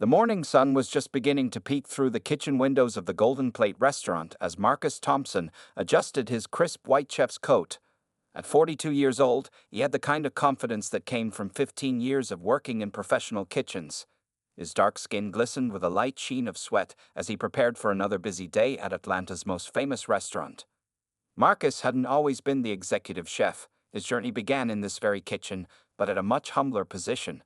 The morning sun was just beginning to peek through the kitchen windows of the Golden Plate restaurant as Marcus Thompson adjusted his crisp white chef's coat. At 42 years old, he had the kind of confidence that came from 15 years of working in professional kitchens. His dark skin glistened with a light sheen of sweat as he prepared for another busy day at Atlanta's most famous restaurant. Marcus hadn't always been the executive chef. His journey began in this very kitchen, but at a much humbler position.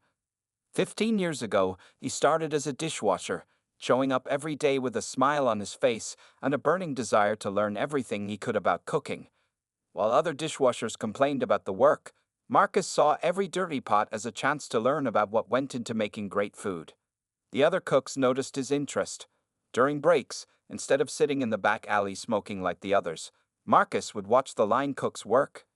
15 years ago, he started as a dishwasher, showing up every day with a smile on his face and a burning desire to learn everything he could about cooking. While other dishwashers complained about the work, Marcus saw every dirty pot as a chance to learn about what went into making great food. The other cooks noticed his interest. During breaks, instead of sitting in the back alley smoking like the others, Marcus would watch the line cooks work.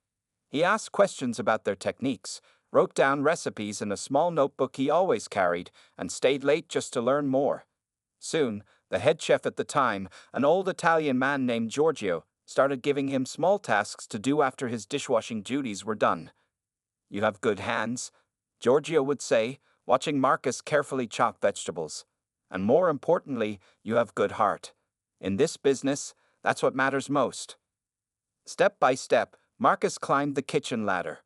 He asked questions about their techniques, wrote down recipes in a small notebook he always carried, and stayed late just to learn more. Soon, the head chef at the time, an old Italian man named Giorgio, started giving him small tasks to do after his dishwashing duties were done. "You have good hands," Giorgio would say, watching Marcus carefully chop vegetables. "And more importantly, you have good heart. In this business, that's what matters most." Step by step, Marcus climbed the kitchen ladder.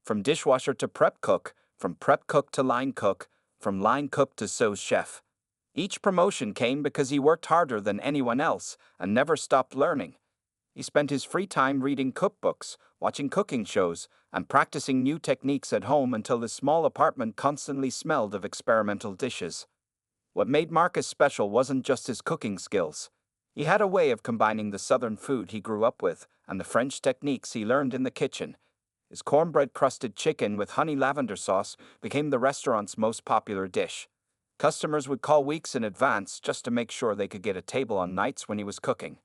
From dishwasher to prep cook, from prep cook to line cook, from line cook to sous chef. Each promotion came because he worked harder than anyone else and never stopped learning. He spent his free time reading cookbooks, watching cooking shows, and practicing new techniques at home until his small apartment constantly smelled of experimental dishes. What made Marcus special wasn't just his cooking skills. He had a way of combining the southern food he grew up with and the French techniques he learned in the kitchen. His cornbread-crusted chicken with honey lavender sauce became the restaurant's most popular dish. Customers would call weeks in advance just to make sure they could get a table on nights when he was cooking.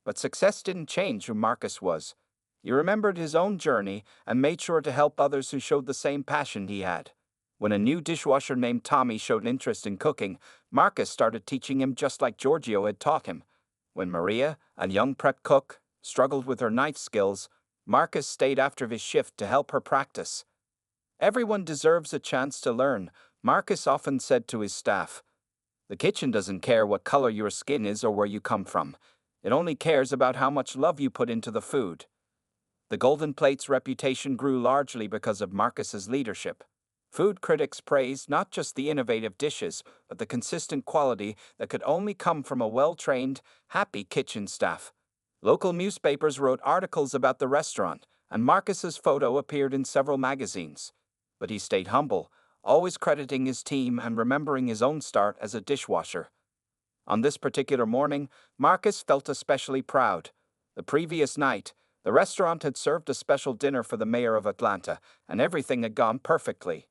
But success didn't change who Marcus was. He remembered his own journey and made sure to help others who showed the same passion he had. When a new dishwasher named Tommy showed interest in cooking, Marcus started teaching him just like Giorgio had taught him. When Maria, a young prep cook, struggled with her knife skills, Marcus stayed after his shift to help her practice. "Everyone deserves a chance to learn," Marcus often said to his staff. "The kitchen doesn't care what color your skin is or where you come from. It only cares about how much love you put into the food." The Golden Plate's reputation grew largely because of Marcus's leadership. Food critics praised not just the innovative dishes, but the consistent quality that could only come from a well-trained, happy kitchen staff. Local newspapers wrote articles about the restaurant, and Marcus's photo appeared in several magazines. But he stayed humble, always crediting his team and remembering his own start as a dishwasher. On this particular morning, Marcus felt especially proud. The previous night, the restaurant had served a special dinner for the mayor of Atlanta, and everything had gone perfectly.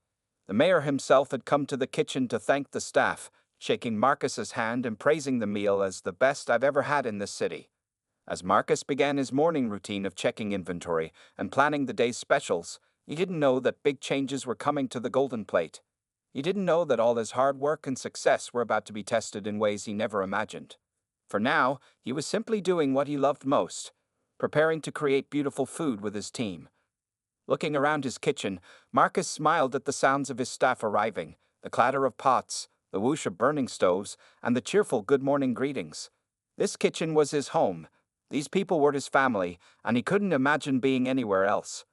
The mayor himself had come to the kitchen to thank the staff, shaking Marcus's hand and praising the meal as the best I've ever had in this city. As Marcus began his morning routine of checking inventory and planning the day's specials, he didn't know that big changes were coming to the Golden Plate. He didn't know that all his hard work and success were about to be tested in ways he never imagined. For now, he was simply doing what he loved most, preparing to create beautiful food with his team. Looking around his kitchen, Marcus smiled at the sounds of his staff arriving, the clatter of pots, the whoosh of burning stoves, and the cheerful good morning greetings. This kitchen was his home. These people were his family, and he couldn't imagine being anywhere else.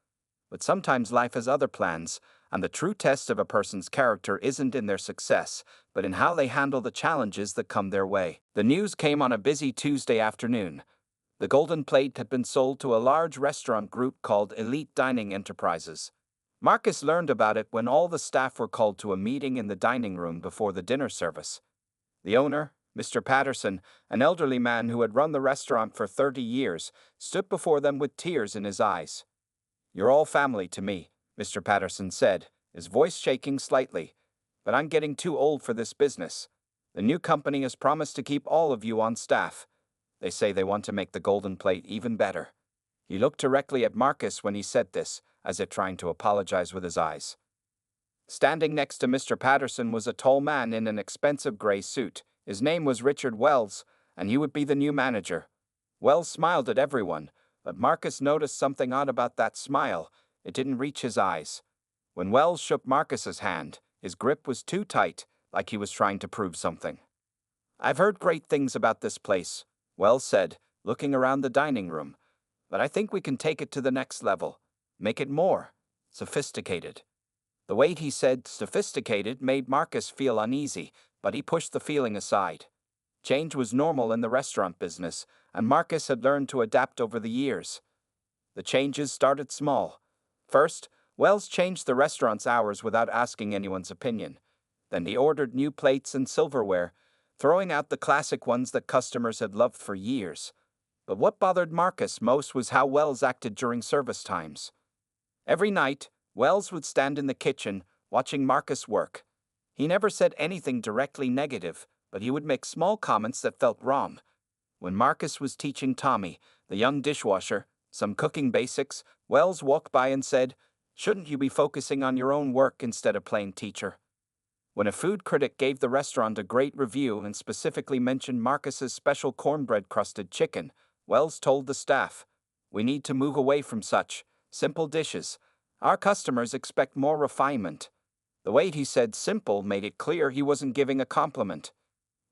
But sometimes life has other plans, and the true test of a person's character isn't in their success, but in how they handle the challenges that come their way. The news came on a busy Tuesday afternoon. The Golden Plate had been sold to a large restaurant group called Elite Dining Enterprises. Marcus learned about it when all the staff were called to a meeting in the dining room before the dinner service. The owner, Mr. Patterson, an elderly man who had run the restaurant for 30 years, stood before them with tears in his eyes. "You're all family to me," Mr. Patterson said, his voice shaking slightly. "But I'm getting too old for this business. The new company has promised to keep all of you on staff. They say they want to make the Golden Plate even better." He looked directly at Marcus when he said this, as if trying to apologize with his eyes. Standing next to Mr. Patterson was a tall man in an expensive gray suit. His name was Richard Wells, and he would be the new manager. Wells smiled at everyone, but Marcus noticed something odd about that smile. It didn't reach his eyes. When Wells shook Marcus's hand, his grip was too tight, like he was trying to prove something. "I've heard great things about this place," Wells said, looking around the dining room. "But I think we can take it to the next level. Make it more sophisticated." The way he said sophisticated made Marcus feel uneasy, but he pushed the feeling aside. Change was normal in the restaurant business, and Marcus had learned to adapt over the years. The changes started small. First, Wells changed the restaurant's hours without asking anyone's opinion. Then he ordered new plates and silverware, throwing out the classic ones that customers had loved for years. But what bothered Marcus most was how Wells acted during service times. Every night, Wells would stand in the kitchen, watching Marcus work. He never said anything directly negative, but he would make small comments that felt wrong. When Marcus was teaching Tommy, the young dishwasher, some cooking basics, Wells walked by and said, "Shouldn't you be focusing on your own work instead of playing teacher?" When a food critic gave the restaurant a great review and specifically mentioned Marcus's special cornbread-crusted chicken, Wells told the staff, "We need to move away from such simple dishes. Our customers expect more refinement." The way he said simple made it clear he wasn't giving a compliment.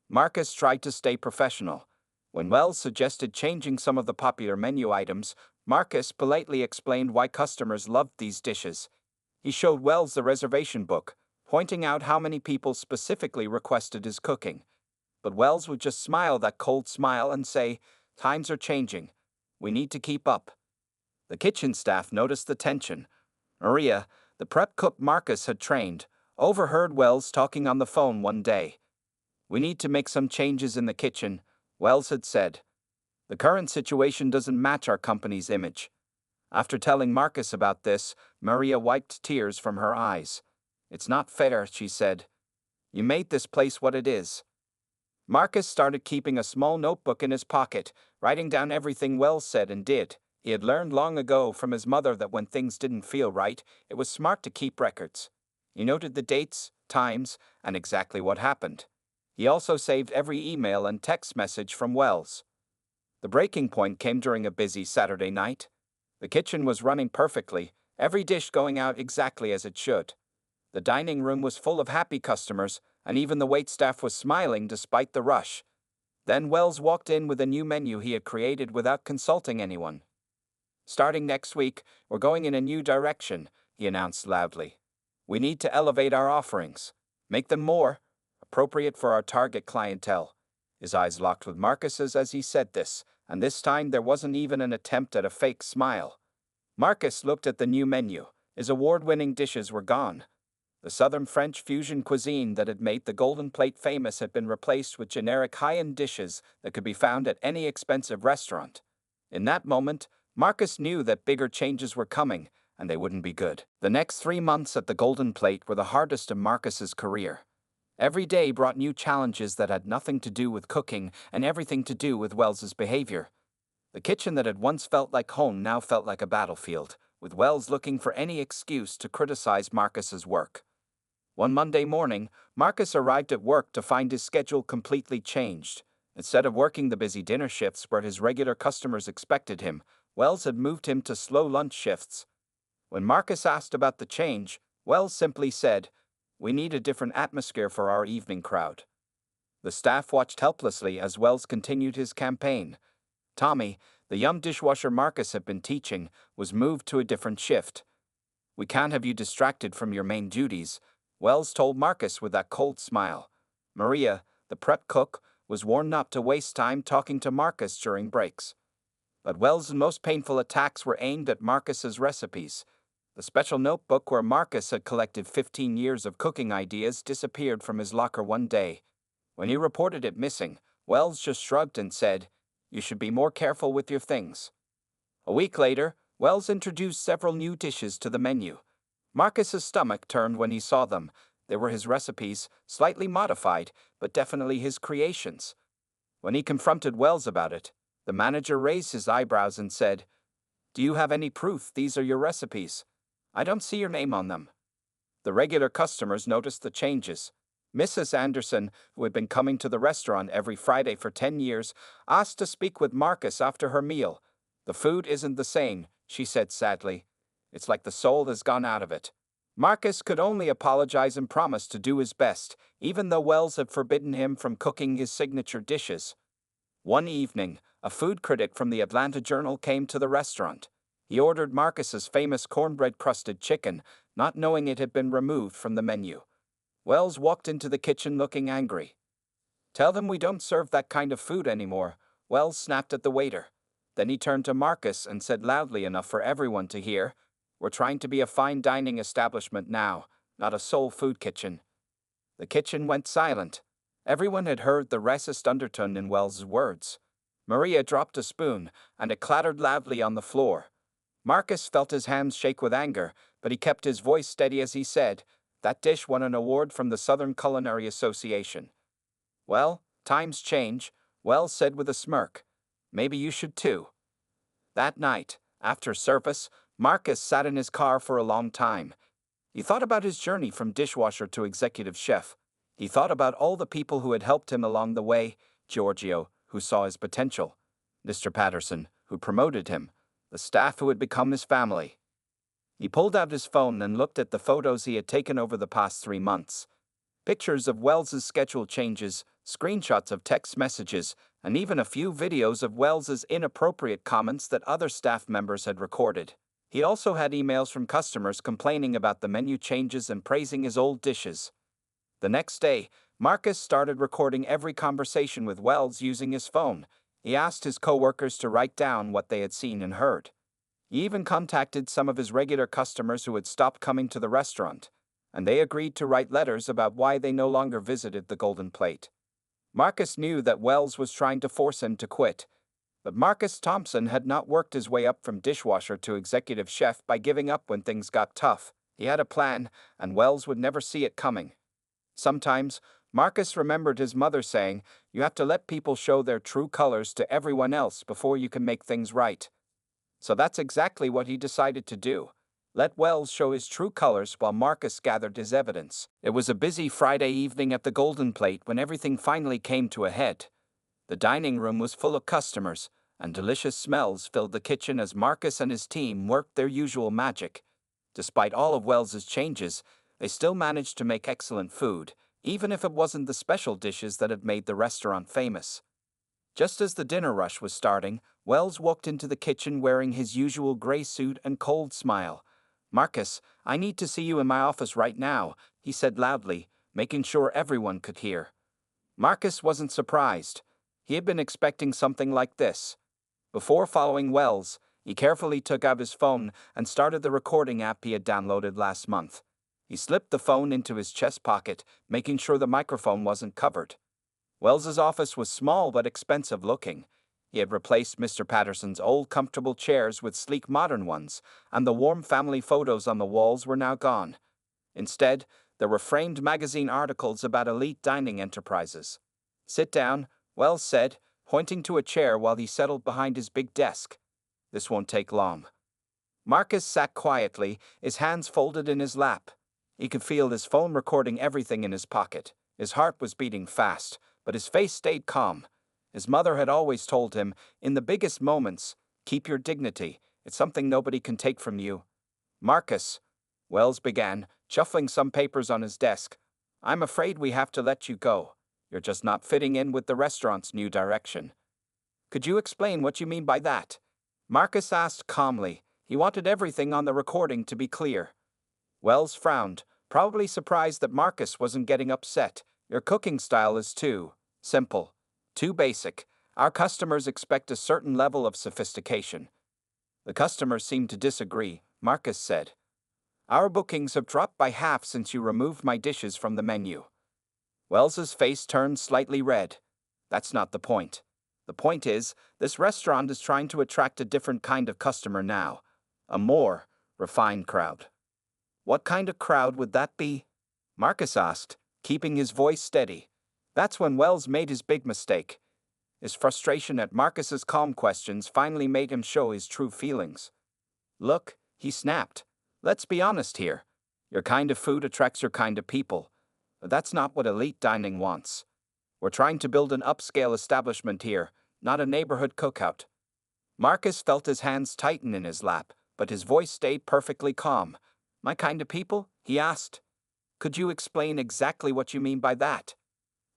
Marcus tried to stay professional. When Wells suggested changing some of the popular menu items, Marcus politely explained why customers loved these dishes. He showed Wells the reservation book, pointing out how many people specifically requested his cooking. But Wells would just smile that cold smile and say, "Times are changing. We need to keep up." The kitchen staff noticed the tension. Maria, the prep cook Marcus had trained, overheard Wells talking on the phone one day. "We need to make some changes in the kitchen," Wells had said. "The current situation doesn't match our company's image." After telling Marcus about this, Maria wiped tears from her eyes. "It's not fair," she said. "You made this place what it is." Marcus started keeping a small notebook in his pocket, writing down everything Wells said and did. He had learned long ago from his mother that when things didn't feel right, it was smart to keep records. He noted the dates, times, and exactly what happened. He also saved every email and text message from Wells. The breaking point came during a busy Saturday night. The kitchen was running perfectly, every dish going out exactly as it should. The dining room was full of happy customers, and even the waitstaff was smiling despite the rush. Then Wells walked in with a new menu he had created without consulting anyone. "Starting next week, we're going in a new direction," he announced loudly. "We need to elevate our offerings, make them more appropriate for our target clientele." His eyes locked with Marcus's as he said this, and this time there wasn't even an attempt at a fake smile. Marcus looked at the new menu. His award-winning dishes were gone. The Southern French fusion cuisine that had made the Golden Plate famous had been replaced with generic high-end dishes that could be found at any expensive restaurant. In that moment, Marcus knew that bigger changes were coming, and they wouldn't be good. The next 3 months at the Golden Plate were the hardest in Marcus's career. Every day brought new challenges that had nothing to do with cooking and everything to do with Wells's behavior. The kitchen that had once felt like home now felt like a battlefield, with Wells looking for any excuse to criticize Marcus's work. One Monday morning, Marcus arrived at work to find his schedule completely changed. Instead of working the busy dinner shifts where his regular customers expected him, Wells had moved him to slow lunch shifts. When Marcus asked about the change, Wells simply said, "We need a different atmosphere for our evening crowd." The staff watched helplessly as Wells continued his campaign. Tommy, the young dishwasher Marcus had been teaching, was moved to a different shift. "We can't have you distracted from your main duties," Wells told Marcus with that cold smile. Maria, the prep cook, was warned not to waste time talking to Marcus during breaks. But Wells' most painful attacks were aimed at Marcus's recipes. The special notebook where Marcus had collected 15 years of cooking ideas disappeared from his locker one day. When he reported it missing, Wells just shrugged and said, "You should be more careful with your things." A week later, Wells introduced several new dishes to the menu. Marcus's stomach turned when he saw them. They were his recipes, slightly modified, but definitely his creations. When he confronted Wells about it, the manager raised his eyebrows and said, "Do you have any proof these are your recipes? I don't see your name on them." The regular customers noticed the changes. Mrs. Anderson, who had been coming to the restaurant every Friday for 10 years, asked to speak with Marcus after her meal. "The food isn't the same," she said sadly. "It's like the soul has gone out of it." Marcus could only apologize and promise to do his best, even though Wells had forbidden him from cooking his signature dishes. One evening, a food critic from the Atlanta Journal came to the restaurant. He ordered Marcus's famous cornbread-crusted chicken, not knowing it had been removed from the menu. Wells walked into the kitchen looking angry. "Tell them we don't serve that kind of food anymore," Wells snapped at the waiter. Then he turned to Marcus and said loudly enough for everyone to hear, "We're trying to be a fine dining establishment now, not a soul food kitchen." The kitchen went silent. Everyone had heard the racist undertone in Wells's words. Maria dropped a spoon, and it clattered loudly on the floor. Marcus felt his hands shake with anger, but he kept his voice steady as he said, "That dish won an award from the Southern Culinary Association." "Well, times change," Wells said with a smirk. "Maybe you should too." That night, after service, Marcus sat in his car for a long time. He thought about his journey from dishwasher to executive chef. He thought about all the people who had helped him along the way: Giorgio, who saw his potential; Mr. Patterson, who promoted him; the staff who had become his family. He pulled out his phone and looked at the photos he had taken over the past 3 months. Pictures of Wells's schedule changes, screenshots of text messages, and even a few videos of Wells's inappropriate comments that other staff members had recorded. He also had emails from customers complaining about the menu changes and praising his old dishes. The next day, Marcus started recording every conversation with Wells using his phone. He asked his coworkers to write down what they had seen and heard. He even contacted some of his regular customers who had stopped coming to the restaurant, and they agreed to write letters about why they no longer visited the Golden Plate. Marcus knew that Wells was trying to force him to quit, but Marcus Thompson had not worked his way up from dishwasher to executive chef by giving up when things got tough. He had a plan, and Wells would never see it coming. Sometimes, Marcus remembered his mother saying, "You have to let people show their true colors to everyone else before you can make things right." So that's exactly what he decided to do. Let Wells show his true colors while Marcus gathered his evidence. It was a busy Friday evening at the Golden Plate when everything finally came to a head. The dining room was full of customers, and delicious smells filled the kitchen as Marcus and his team worked their usual magic. Despite all of Wells's changes, they still managed to make excellent food, even if it wasn't the special dishes that had made the restaurant famous. Just as the dinner rush was starting, Wells walked into the kitchen wearing his usual gray suit and cold smile. "Marcus, I need to see you in my office right now," he said loudly, making sure everyone could hear. Marcus wasn't surprised. He had been expecting something like this. Before following Wells, he carefully took out his phone and started the recording app he had downloaded last month. He slipped the phone into his chest pocket, making sure the microphone wasn't covered. Wells's office was small but expensive looking. He had replaced Mr. Patterson's old comfortable chairs with sleek modern ones, and the warm family photos on the walls were now gone. Instead, there were framed magazine articles about elite dining enterprises. "Sit down," Wells said, pointing to a chair while he settled behind his big desk. "This won't take long." Marcus sat quietly, his hands folded in his lap. He could feel his phone recording everything in his pocket. His heart was beating fast, but his face stayed calm. His mother had always told him, in the biggest moments, "Keep your dignity. It's something nobody can take from you." "Marcus," Wells began, shuffling some papers on his desk, "I'm afraid we have to let you go. You're just not fitting in with the restaurant's new direction." "Could you explain what you mean by that?" Marcus asked calmly. He wanted everything on the recording to be clear. Wells frowned, probably surprised that Marcus wasn't getting upset. "Your cooking style is too simple, too basic. Our customers expect a certain level of sophistication." "The customers seem to disagree," Marcus said. "Our bookings have dropped by half since you removed my dishes from the menu." Wells's face turned slightly red. "That's not the point. The point is, this restaurant is trying to attract a different kind of customer now. A more refined crowd." "What kind of crowd would that be?" Marcus asked, keeping his voice steady. That's when Wells made his big mistake. His frustration at Marcus's calm questions finally made him show his true feelings. "Look," he snapped, "let's be honest here. Your kind of food attracts your kind of people. But that's not what elite dining wants. We're trying to build an upscale establishment here, not a neighborhood cookout." Marcus felt his hands tighten in his lap, but his voice stayed perfectly calm. My kind of people? He asked. Could you explain exactly what you mean by that?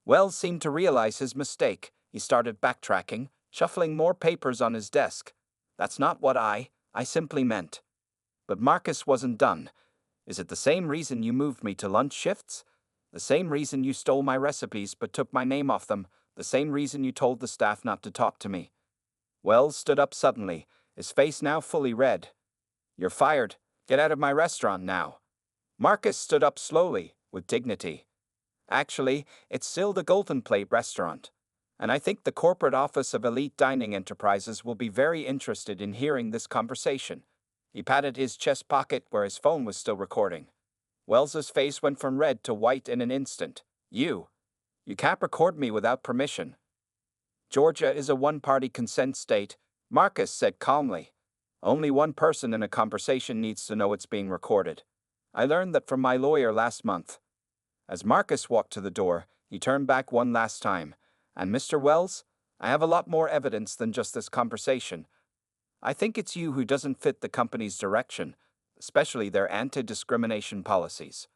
Wells seemed to realize his mistake. He started backtracking, shuffling more papers on his desk. That's not what I simply meant. But Marcus wasn't done. Is it the same reason you moved me to lunch shifts? The same reason you stole my recipes but took my name off them? The same reason you told the staff not to talk to me? Wells stood up suddenly, his face now fully red. You're fired. Get out of my restaurant now. Marcus stood up slowly, with dignity. Actually, it's still the Golden Plate restaurant. And I think the corporate office of Elite Dining Enterprises will be very interested in hearing this conversation. He patted his chest pocket where his phone was still recording. Wells's face went from red to white in an instant. You can't record me without permission. Georgia is a one-party consent state, Marcus said calmly. Only one person in a conversation needs to know it's being recorded. I learned that from my lawyer last month. As Marcus walked to the door, he turned back one last time. And Mr. Wells, I have a lot more evidence than just this conversation. I think it's you who doesn't fit the company's direction, especially their anti-discrimination policies.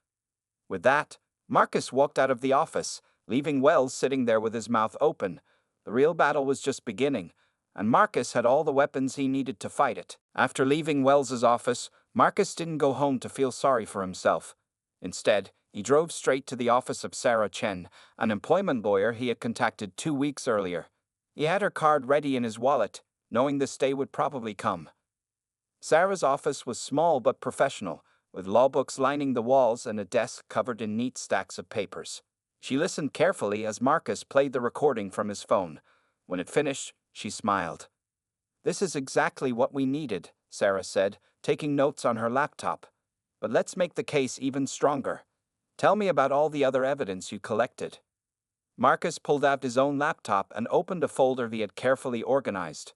With that, Marcus walked out of the office, leaving Wells sitting there with his mouth open. The real battle was just beginning, and Marcus had all the weapons he needed to fight it. After leaving Wells's office, Marcus didn't go home to feel sorry for himself. Instead, he drove straight to the office of Sarah Chen, an employment lawyer he had contacted 2 weeks earlier. He had her card ready in his wallet, knowing this day would probably come. Sarah's office was small but professional, with law books lining the walls and a desk covered in neat stacks of papers. She listened carefully as Marcus played the recording from his phone. When it finished, she smiled. This is exactly what we needed, Sarah said, taking notes on her laptop. But let's make the case even stronger. Tell me about all the other evidence you collected. Marcus pulled out his own laptop and opened a folder he had carefully organized.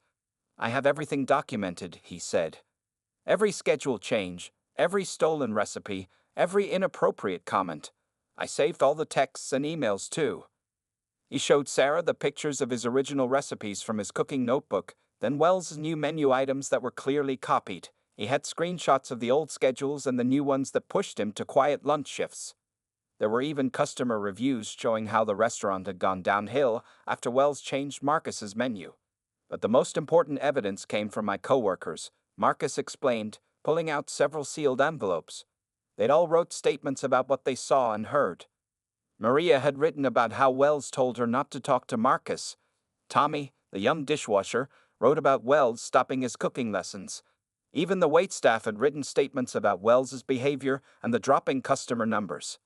I have everything documented, he said. Every schedule change, every stolen recipe, every inappropriate comment. I saved all the texts and emails too. He showed Sarah the pictures of his original recipes from his cooking notebook, then Wells' new menu items that were clearly copied. He had screenshots of the old schedules and the new ones that pushed him to quiet lunch shifts. There were even customer reviews showing how the restaurant had gone downhill after Wells changed Marcus's menu. But the most important evidence came from my coworkers, Marcus explained, pulling out several sealed envelopes. They'd all wrote statements about what they saw and heard. Maria had written about how Wells told her not to talk to Marcus. Tommy, the young dishwasher, wrote about Wells stopping his cooking lessons. Even the waitstaff had written statements about Wells's behavior and the dropping customer numbers.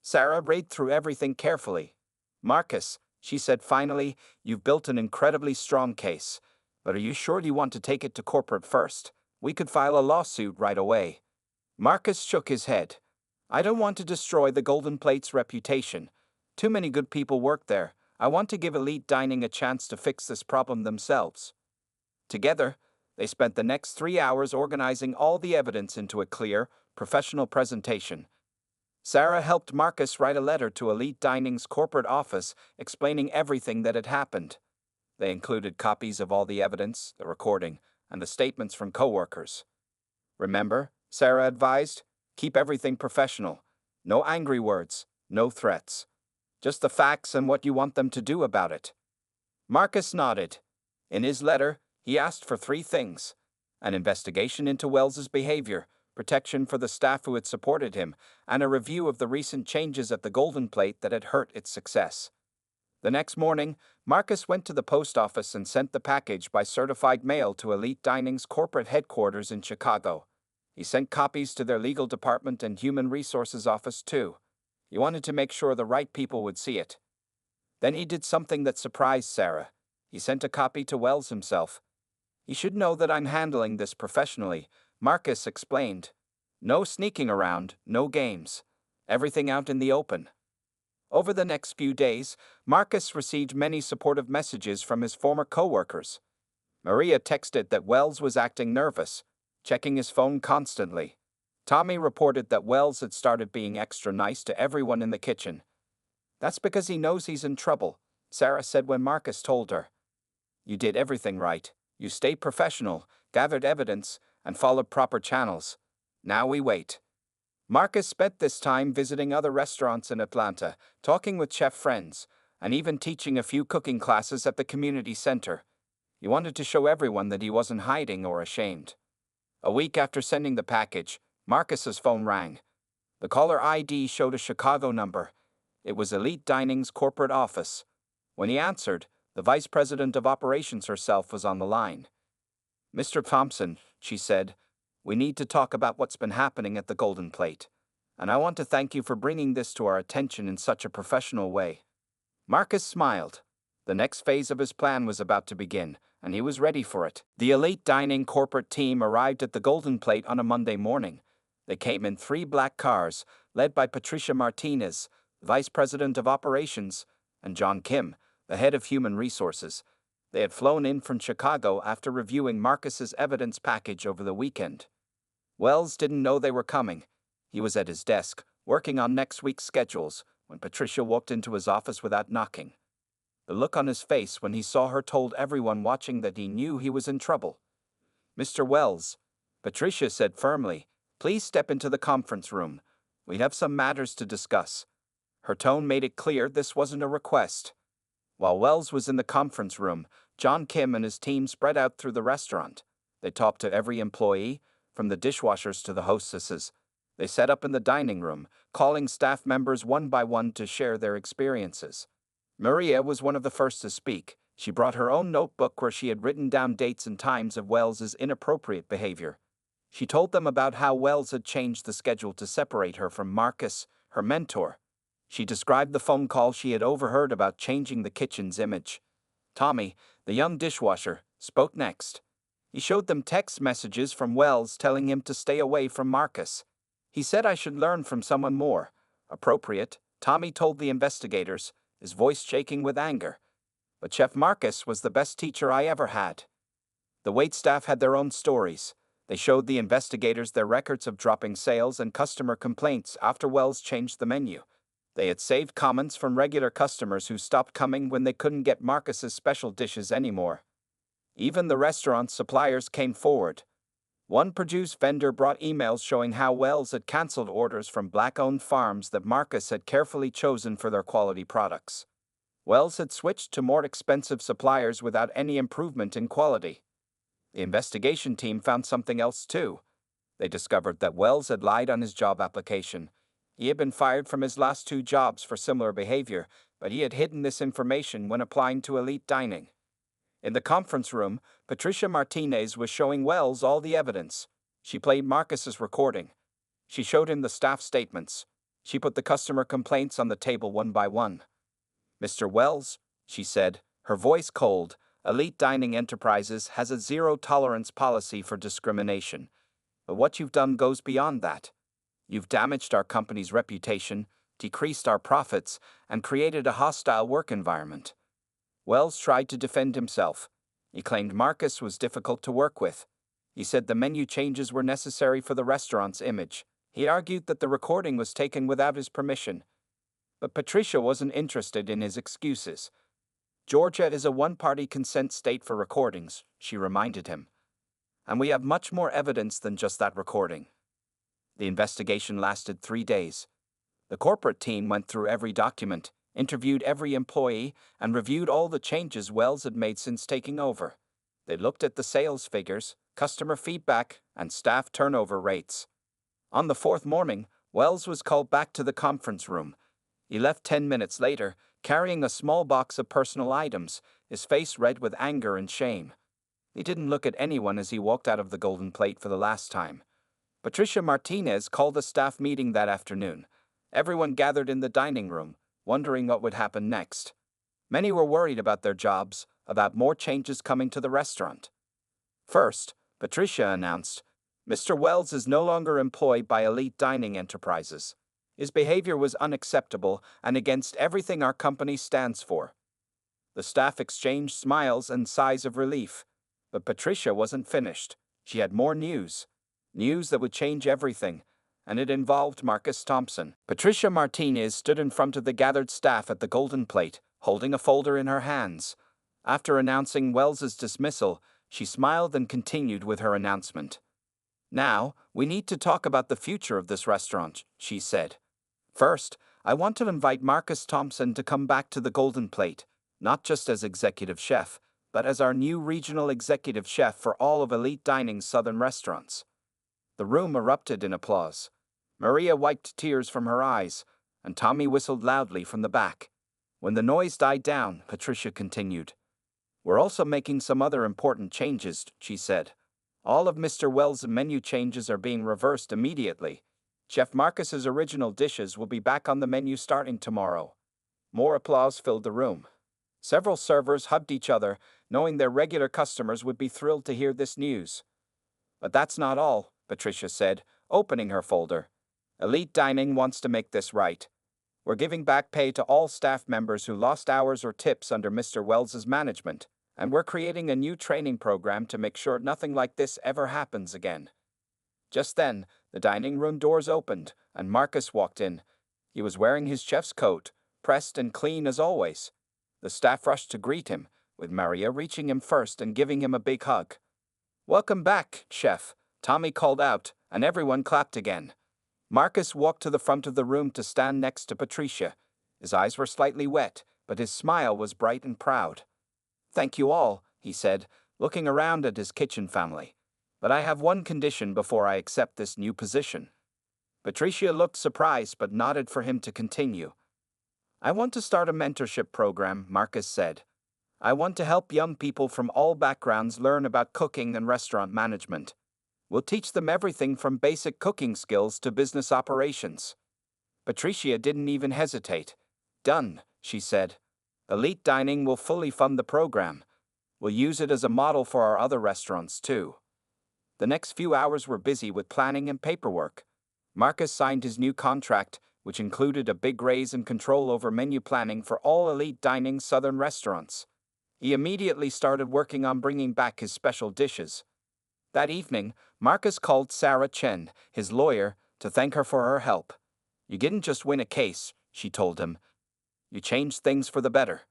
Sarah read through everything carefully. Marcus, she said finally, you've built an incredibly strong case. But are you sure you want to take it to corporate first? We could file a lawsuit right away. Marcus shook his head. I don't want to destroy the Golden Plate's reputation. Too many good people work there. I want to give Elite Dining a chance to fix this problem themselves. Together, they spent the next 3 hours organizing all the evidence into a clear, professional presentation. Sarah helped Marcus write a letter to Elite Dining's corporate office explaining everything that had happened. They included copies of all the evidence, the recording, and the statements from coworkers. Remember, Sarah advised, keep everything professional. No angry words, no threats. Just the facts and what you want them to do about it. Marcus nodded. In his letter, he asked for 3 things: an investigation into Wells's behavior, protection for the staff who had supported him, and a review of the recent changes at the Golden Plate that had hurt its success. The next morning, Marcus went to the post office and sent the package by certified mail to Elite Dining's corporate headquarters in Chicago. He sent copies to their legal department and human resources office too. He wanted to make sure the right people would see it. Then he did something that surprised Sarah. He sent a copy to Wells himself. You should know that I'm handling this professionally, Marcus explained. No sneaking around, no games. Everything out in the open. Over the next few days, Marcus received many supportive messages from his former coworkers. Maria texted that Wells was acting nervous, checking his phone constantly. Tommy reported that Wells had started being extra nice to everyone in the kitchen. That's because he knows he's in trouble, Sarah said when Marcus told her. You did everything right. You stayed professional, gathered evidence, and followed proper channels. Now we wait. Marcus spent this time visiting other restaurants in Atlanta, talking with chef friends, and even teaching a few cooking classes at the community center. He wanted to show everyone that he wasn't hiding or ashamed. A week after sending the package, Marcus's phone rang. The caller ID showed a Chicago number. It was Elite Dining's corporate office. When he answered, the vice president of operations herself was on the line. "Mr. Thompson," she said, "we need to talk about what's been happening at the Golden Plate. And I want to thank you for bringing this to our attention in such a professional way." Marcus smiled. The next phase of his plan was about to begin, and he was ready for it. The Elite Dining corporate team arrived at the Golden Plate on a Monday morning. They came in 3 black cars, led by Patricia Martinez, vice president of operations, and John Kim, the head of human resources. They had flown in from Chicago after reviewing Marcus's evidence package over the weekend. Wells didn't know they were coming. He was at his desk, working on next week's schedules, when Patricia walked into his office without knocking. The look on his face when he saw her told everyone watching that he knew he was in trouble. "Mr. Wells," Patricia said firmly, "please step into the conference room. We have some matters to discuss." Her tone made it clear this wasn't a request. While Wells was in the conference room, John Kim and his team spread out through the restaurant. They talked to every employee, from the dishwashers to the hostesses. They set up in the dining room, calling staff members one by one to share their experiences. Maria was one of the first to speak. She brought her own notebook where she had written down dates and times of Wells's inappropriate behavior. She told them about how Wells had changed the schedule to separate her from Marcus, her mentor. She described the phone call she had overheard about changing the kitchen's image. Tommy, the young dishwasher, spoke next. He showed them text messages from Wells telling him to stay away from Marcus. "He said I should learn from someone more appropriate," Tommy told the investigators, his voice shaking with anger. "But Chef Marcus was the best teacher I ever had." The waitstaff had their own stories. They showed the investigators their records of dropping sales and customer complaints after Wells changed the menu. They had saved comments from regular customers who stopped coming when they couldn't get Marcus's special dishes anymore. Even the restaurant's suppliers came forward. One produce vendor brought emails showing how Wells had canceled orders from black-owned farms that Marcus had carefully chosen for their quality products. Wells had switched to more expensive suppliers without any improvement in quality. The investigation team found something else too. They discovered that Wells had lied on his job application. He had been fired from his last 2 jobs for similar behavior, but he had hidden this information when applying to Elite Dining. In the conference room, Patricia Martinez was showing Wells all the evidence. She played Marcus's recording. She showed him the staff statements. She put the customer complaints on the table one by one. "Mr. Wells," she said, her voice cold, "Elite Dining Enterprises has a zero-tolerance policy for discrimination. But what you've done goes beyond that. You've damaged our company's reputation, decreased our profits, and created a hostile work environment." Wells tried to defend himself. He claimed Marcus was difficult to work with. He said the menu changes were necessary for the restaurant's image. He argued that the recording was taken without his permission. But Patricia wasn't interested in his excuses. "Georgia is a one-party consent state for recordings," she reminded him. "And we have much more evidence than just that recording." The investigation lasted 3 days. The corporate team went through every document, interviewed every employee, and reviewed all the changes Wells had made since taking over. They looked at the sales figures, customer feedback, and staff turnover rates. On the 4th morning, Wells was called back to the conference room. He left 10 minutes later, carrying a small box of personal items, his face red with anger and shame. He didn't look at anyone as he walked out of the Golden Plate for the last time. Patricia Martinez called a staff meeting that afternoon. Everyone gathered in the dining room, wondering what would happen next. Many were worried about their jobs, about more changes coming to the restaurant. First, Patricia announced, "Mr. Wells is no longer employed by Elite Dining Enterprises. His behavior was unacceptable and against everything our company stands for." The staff exchanged smiles and sighs of relief. But Patricia wasn't finished. She had more news. News that would change everything, and it involved Marcus Thompson. Patricia Martinez stood in front of the gathered staff at the Golden Plate, holding a folder in her hands. After announcing Wells's dismissal, she smiled and continued with her announcement. Now, we need to talk about the future of this restaurant, she said. First, I want to invite Marcus Thompson to come back to the Golden Plate, not just as executive chef, but as our new regional executive chef for all of Elite Dining's southern restaurants. The room erupted in applause. Maria wiped tears from her eyes, and Tommy whistled loudly from the back. When the noise died down, Patricia continued. We're also making some other important changes, she said. All of Mr. Wells' menu changes are being reversed immediately. Chef Marcus's original dishes will be back on the menu starting tomorrow. More applause filled the room. Several servers hugged each other, knowing their regular customers would be thrilled to hear this news. But that's not all, Patricia said, opening her folder. Elite Dining wants to make this right. We're giving back pay to all staff members who lost hours or tips under Mr. Wells's management, and we're creating a new training program to make sure nothing like this ever happens again. Just then, the dining room doors opened, and Marcus walked in. He was wearing his chef's coat, pressed and clean as always. The staff rushed to greet him, with Maria reaching him first and giving him a big hug. Welcome back, Chef, Tommy called out, and everyone clapped again. Marcus walked to the front of the room to stand next to Patricia. His eyes were slightly wet, but his smile was bright and proud. Thank you all, he said, looking around at his kitchen family. But I have one condition before I accept this new position. Patricia looked surprised but nodded for him to continue. I want to start a mentorship program, Marcus said. I want to help young people from all backgrounds learn about cooking and restaurant management. We'll teach them everything from basic cooking skills to business operations. Patricia didn't even hesitate. Done, she said. Elite Dining will fully fund the program. We'll use it as a model for our other restaurants, too. The next few hours were busy with planning and paperwork. Marcus signed his new contract, which included a big raise and control over menu planning for all Elite Dining southern restaurants. He immediately started working on bringing back his special dishes. That evening, Marcus called Sarah Chen, his lawyer, to thank her for her help. You didn't just win a case, she told him. You changed things for the better.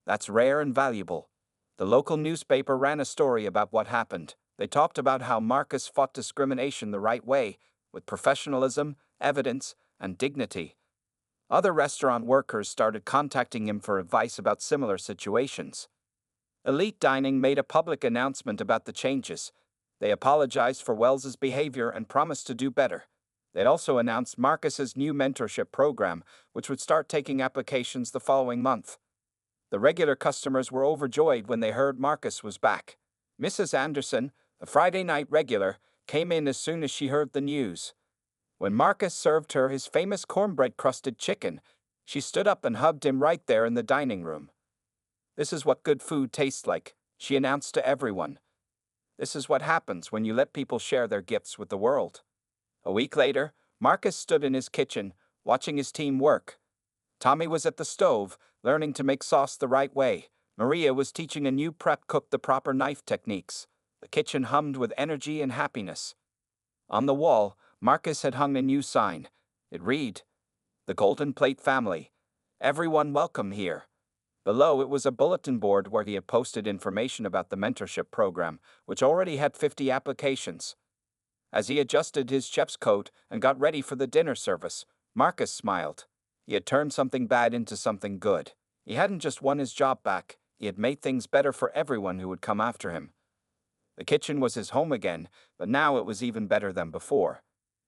That's rare and valuable. The local newspaper ran a story about what happened. They talked about how Marcus fought discrimination the right way, with professionalism, evidence, and dignity. Other restaurant workers started contacting him for advice about similar situations. Elite Dining made a public announcement about the changes. They apologized for Wells's behavior and promised to do better. They'd also announced Marcus's new mentorship program, which would start taking applications the following month. The regular customers were overjoyed when they heard Marcus was back. Mrs. Anderson, the Friday night regular, came in as soon as she heard the news. When Marcus served her his famous cornbread-crusted chicken, she stood up and hugged him right there in the dining room. This is what good food tastes like, she announced to everyone. This is what happens when you let people share their gifts with the world. A week later, Marcus stood in his kitchen, watching his team work. Tommy was at the stove, learning to make sauce the right way. Maria was teaching a new prep cook the proper knife techniques. The kitchen hummed with energy and happiness. On the wall, Marcus had hung a new sign. It read, "The Golden Plate Family. Everyone welcome here." Below it was a bulletin board where he had posted information about the mentorship program, which already had 50 applications. As he adjusted his chef's coat and got ready for the dinner service, Marcus smiled. He had turned something bad into something good. He hadn't just won his job back, he had made things better for everyone who would come after him. The kitchen was his home again, but now it was even better than before.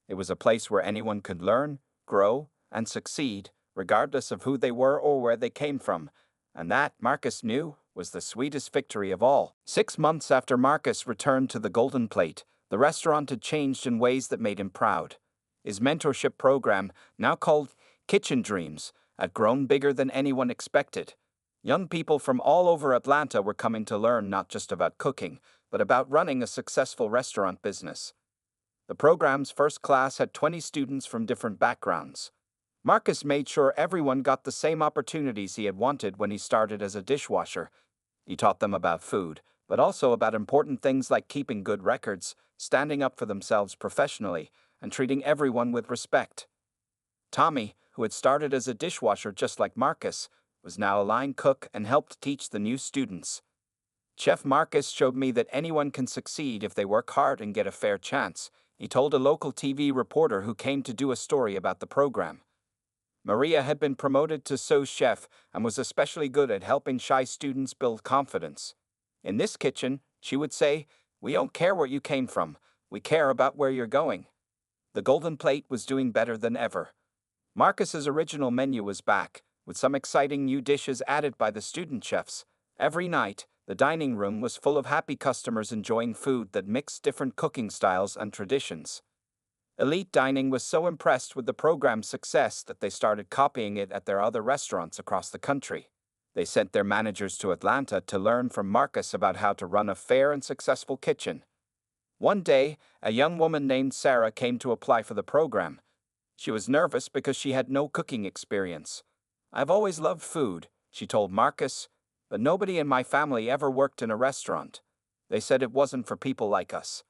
It was a place where anyone could learn, grow, and succeed, regardless of who they were or where they came from. And that, Marcus knew, was the sweetest victory of all. 6 months after Marcus returned to the Golden Plate, the restaurant had changed in ways that made him proud. His mentorship program, now called Kitchen Dreams, had grown bigger than anyone expected. Young people from all over Atlanta were coming to learn not just about cooking, but about running a successful restaurant business. The program's first class had 20 students from different backgrounds. Marcus made sure everyone got the same opportunities he had wanted when he started as a dishwasher. He taught them about food, but also about important things like keeping good records, standing up for themselves professionally, and treating everyone with respect. Tommy, who had started as a dishwasher just like Marcus, was now a line cook and helped teach the new students. Chef Marcus showed me that anyone can succeed if they work hard and get a fair chance. he told a local TV reporter who came to do a story about the program. Maria had been promoted to sous chef and was especially good at helping shy students build confidence. In this kitchen, she would say, "We don't care where you came from, we care about where you're going." The Golden Plate was doing better than ever. Marcus's original menu was back, with some exciting new dishes added by the student chefs. Every night, the dining room was full of happy customers enjoying food that mixed different cooking styles and traditions. Elite Dining was so impressed with the program's success that they started copying it at their other restaurants across the country. They sent their managers to Atlanta to learn from Marcus about how to run a fair and successful kitchen. One day, a young woman named Sarah came to apply for the program. She was nervous because she had no cooking experience. "I've always loved food," she told Marcus, "but nobody in my family ever worked in a restaurant. They said it wasn't for people like us."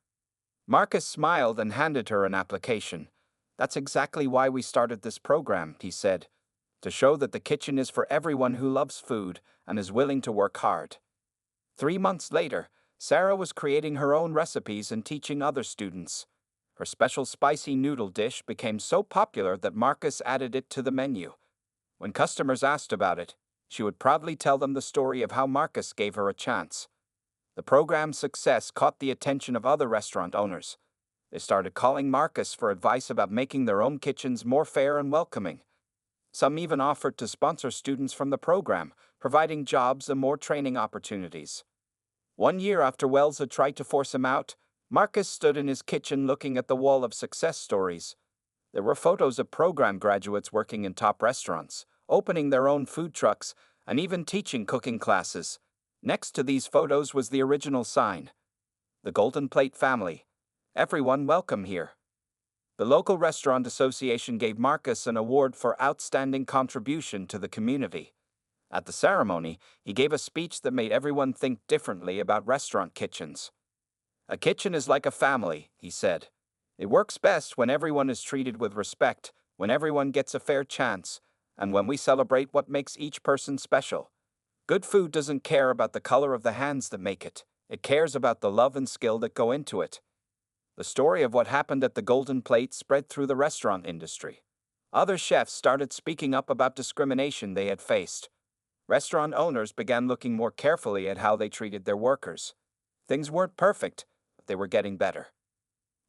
Marcus smiled and handed her an application. "That's exactly why we started this program," he said, "to show that the kitchen is for everyone who loves food and is willing to work hard." 3 months later, Sarah was creating her own recipes and teaching other students. Her special spicy noodle dish became so popular that Marcus added it to the menu. When customers asked about it, she would proudly tell them the story of how Marcus gave her a chance. The program's success caught the attention of other restaurant owners. They started calling Marcus for advice about making their own kitchens more fair and welcoming. Some even offered to sponsor students from the program, providing jobs and more training opportunities. 1 year after Wells had tried to force him out, Marcus stood in his kitchen looking at the wall of success stories. There were photos of program graduates working in top restaurants, opening their own food trucks, and even teaching cooking classes. Next to these photos was the original sign: "The Golden Plate Family. Everyone welcome here." The local restaurant association gave Marcus an award for outstanding contribution to the community. At the ceremony, he gave a speech that made everyone think differently about restaurant kitchens. "A kitchen is like a family," he said. "It works best when everyone is treated with respect, when everyone gets a fair chance, and when we celebrate what makes each person special. Good food doesn't care about the color of the hands that make it. It cares about the love and skill that go into it." The story of what happened at the Golden Plate spread through the restaurant industry. Other chefs started speaking up about discrimination they had faced. Restaurant owners began looking more carefully at how they treated their workers. Things weren't perfect, but they were getting better.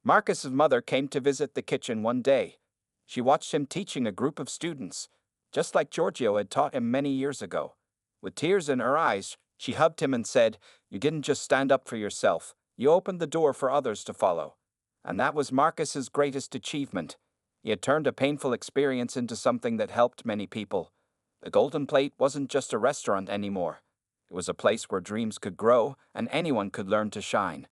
Marcus's mother came to visit the kitchen one day. She watched him teaching a group of students, just like Giorgio had taught him many years ago. With tears in her eyes, she hugged him and said, "You didn't just stand up for yourself, you opened the door for others to follow." And that was Marcus's greatest achievement. He had turned a painful experience into something that helped many people. The Golden Plate wasn't just a restaurant anymore. It was a place where dreams could grow and anyone could learn to shine.